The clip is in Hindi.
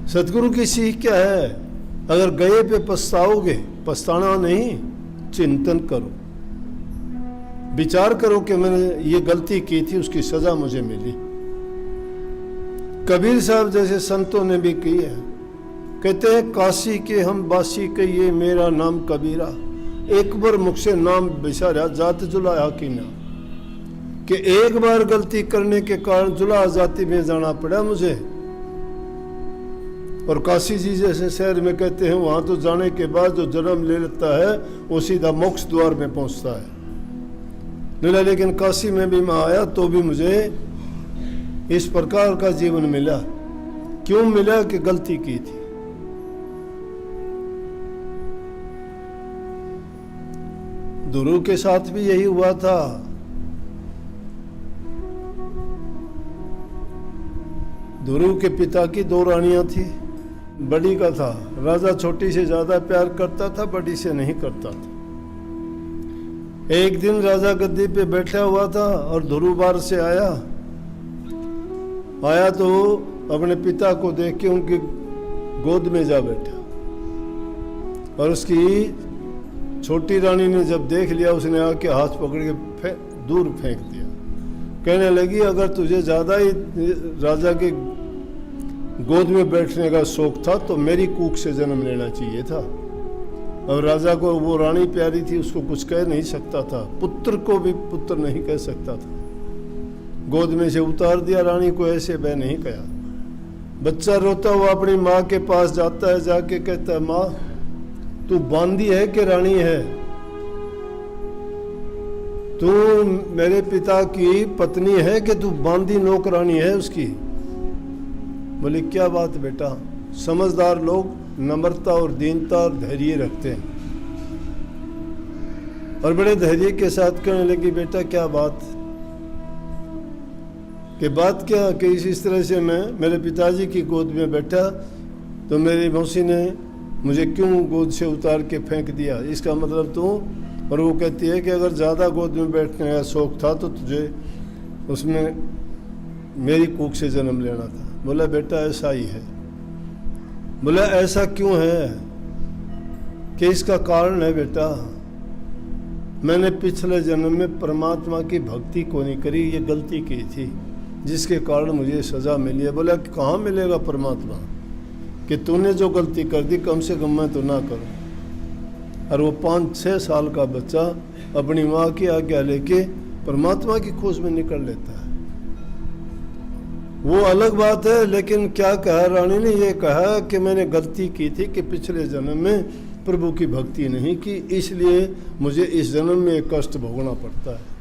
सदगुरु की सीख क्या है? अगर गए पे पछताओगे, पछताना नहीं, चिंतन करो, विचार करो कि मैंने ये गलती की थी, उसकी सजा मुझे मिली। कबीर साहब जैसे संतों ने भी की है। कहते हैं काशी के हम बासी के ये मेरा नाम कबीरा, एक बार मुख से नाम बिसारा जात जुलाया की ना। कि एक बार गलती करने के कारण जुला जाति में जाना पड़ा मुझे। और काशी जी जैसे शहर में कहते हैं वहां तो जाने के बाद जो जन्म ले लेता है वो सीधा मोक्ष द्वार में पहुंचता है। लेकिन काशी में भी मैं आया तो भी मुझे इस प्रकार का जीवन मिला। क्यों मिला? कि गलती की थी। ध्रुव के साथ भी यही हुआ था। ध्रुव के पिता की 2 रानियां थी। बड़ी का था, राजा छोटी से ज्यादा प्यार करता था, बड़ी से नहीं करता था। एक दिन राजा गद्दी पे बैठा हुआ था और ध्रुव बाहर से आया तो अपने पिता को देख के उनकी गोद में जा बैठा। और उसकी छोटी रानी ने जब देख लिया, उसने आके हाथ पकड़ के दूर फेंक दिया। कहने लगी अगर तुझे ज्यादा ही राजा के गोद में बैठने का शौक था तो मेरी कूख से जन्म लेना चाहिए था। और राजा को वो रानी प्यारी थी, उसको कुछ कह नहीं सकता था, पुत्र को भी पुत्र नहीं कह सकता था। गोद में से उतार दिया रानी को, ऐसे वह नहीं कहा। बच्चा रोता हुआ अपनी माँ के पास जाता है, जाके कहता है माँ तू बांदी है कि रानी है? तू मेरे पिता की पत्नी है कि तू बांदी नौकरानी है उसकी? बोले क्या बात बेटा। समझदार लोग नम्रता और दीनता और धैर्य रखते हैं। और बड़े धैर्य के साथ कहने लगी बेटा क्या बात? कि बात क्या कि इस तरह से मैं मेरे पिताजी की गोद में बैठा तो मेरी मौसी ने मुझे क्यों गोद से उतार के फेंक दिया, इसका मतलब तू। और वो कहती है कि अगर ज़्यादा गोद में बैठने का शौक था तो तुझे उसमें मेरी कूख से जन्म लेना था। बोला बेटा ऐसा ही है। बोला ऐसा क्यों है? कि इसका कारण है बेटा, मैंने पिछले जन्म में परमात्मा की भक्ति को नहीं करी, ये गलती की थी जिसके कारण मुझे सजा मिली है। बोला कहाँ मिलेगा परमात्मा? कि तूने जो गलती कर दी कम से कम मैं तो ना करूं। और वो 5-6 साल का बच्चा अपनी माँ की आज्ञा लेके परमात्मा की खोज में निकल लेता है। वो अलग बात है। लेकिन क्या कहा रानी ने? ये कहा कि मैंने गलती की थी कि पिछले जन्म में प्रभु की भक्ति नहीं की, इसलिए मुझे इस जन्म में कष्ट भोगना पड़ता है।